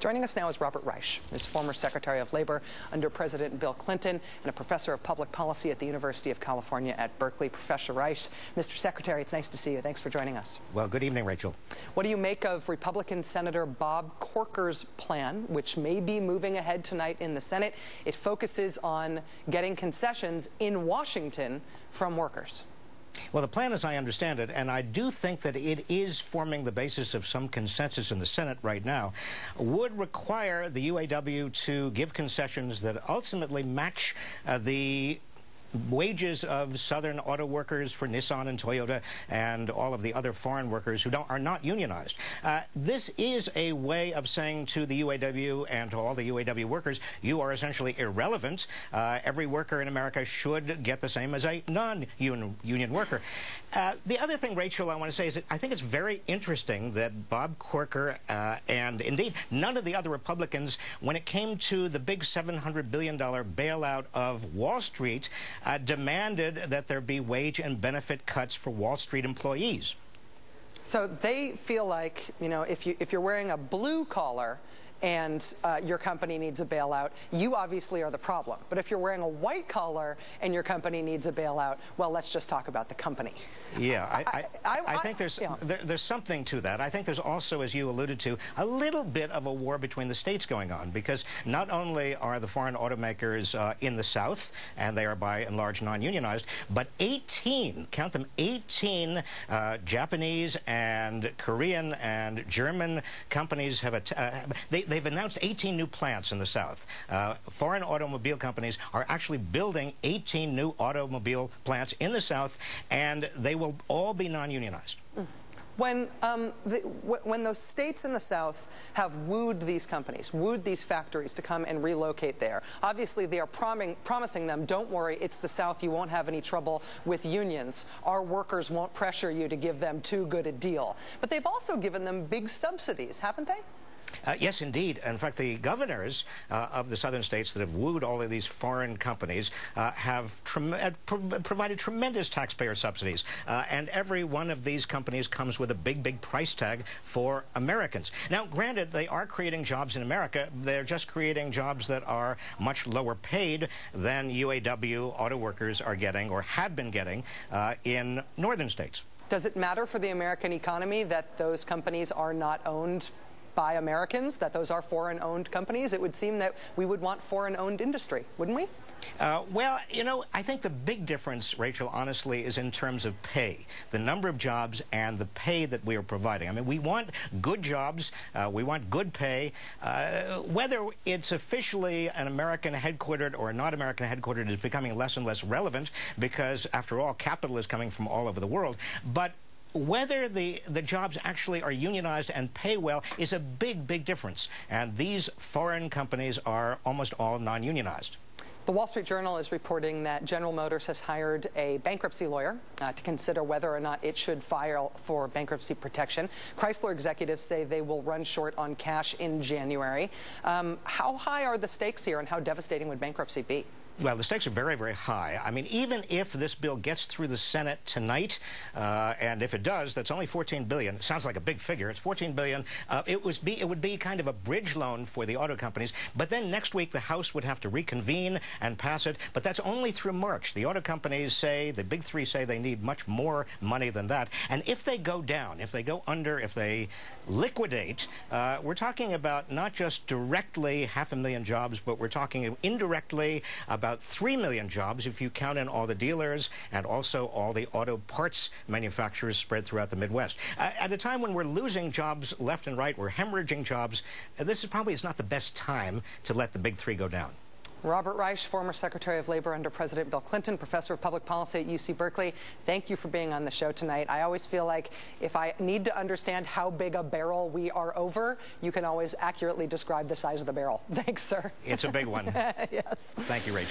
Joining us now is Robert Reich, his former Secretary of Labor under President Bill Clinton and a professor of public policy at the University of California at Berkeley. Professor Reich, Mr. Secretary, it's nice to see you. Thanks for joining us. Well, good evening, Rachel. What do you make of Republican Senator Bob Corker's plan, which may be moving ahead tonight in the Senate? It focuses on getting concessions in Washington from workers. Well, the plan, as I understand it, and I do think that it is forming the basis of some consensus in the Senate right now, would require the UAW to give concessions that ultimately match the wages of Southern auto workers for Nissan and Toyota and all of the other foreign workers who are not unionized. This is a way of saying to the UAW and to all the UAW workers, you are essentially irrelevant. Every worker in America should get the same as a non-union worker. The other thing, Rachel, I want to say is that I think it's very interesting that Bob Corker and indeed none of the other Republicans, when it came to the big $700 billion bailout of Wall Street, demanded that there be wage and benefit cuts for Wall Street employees. So they feel like, you know, if you're wearing a blue collar and your company needs a bailout, you obviously are the problem. But if you're wearing a white collar and your company needs a bailout, well, let's just talk about the company. Yeah, I think there's something to that. I think there's also, as you alluded to, a little bit of a war between the states going on, because not only are the foreign automakers in the South, and they are by and large non-unionized, but 18, count them, 18 Japanese and Korean and German companies have they've announced 18 new plants in the South. Foreign automobile companies are actually building 18 new automobile plants in the South, and they will all be non-unionized. When those states in the South have wooed these companies, wooed these factories to come and relocate there, obviously they are promising them, don't worry, it's the South, you won't have any trouble with unions. Our workers won't pressure you to give them too good a deal. But they've also given them big subsidies, haven't they? Yes, indeed. In fact, the governors of the southern states that have wooed all of these foreign companies have provided tremendous taxpayer subsidies. And every one of these companies comes with a big, big price tag for Americans. Now, granted, they are creating jobs in America. They're just creating jobs that are much lower paid than UAW auto workers are getting or have been getting in northern states. Does it matter for the American economy that those companies are not owned by Americans, that those are foreign-owned companies? It would seem that we would want foreign-owned industry, wouldn't we? Well, you know, I think the big difference, Rachel, honestly, is in terms of pay, the number of jobs and the pay that we are providing. I mean, we want good jobs, we want good pay. Whether it's officially an American headquartered or not American headquartered is becoming less and less relevant because, after all, capital is coming from all over the world. But whether the jobs actually are unionized and pay well is a big, big difference. And these foreign companies are almost all non-unionized. The Wall Street Journal is reporting that General Motors has hired a bankruptcy lawyer to consider whether or not it should file for bankruptcy protection. Chrysler executives say they will run short on cash in January. How high are the stakes here, and how devastating would bankruptcy be? Well, the stakes are very, very high. I mean, even if this bill gets through the Senate tonight, and if it does, that's only $14 billion. It sounds like a big figure. It's $14 billion. It would be kind of a bridge loan for the auto companies. But then next week, the House would have to reconvene and pass it. But that's only through March. The auto companies say, the big three say they need much more money than that. And if they go down, if they go under, if they liquidate, we're talking about not just directly 500,000 jobs, but we're talking indirectly about 3 million jobs if you count in all the dealers and also all the auto parts manufacturers spread throughout the Midwest. At a time when we're losing jobs left and right, we're hemorrhaging jobs, this is not the best time to let the big three go down. Robert Reich, former Secretary of Labor under President Bill Clinton, professor of public policy at UC Berkeley, thank you for being on the show tonight. I always feel like if I need to understand how big a barrel we are over, you can always accurately describe the size of the barrel. Thanks, sir. It's a big one. Yes. Thank you, Rachel.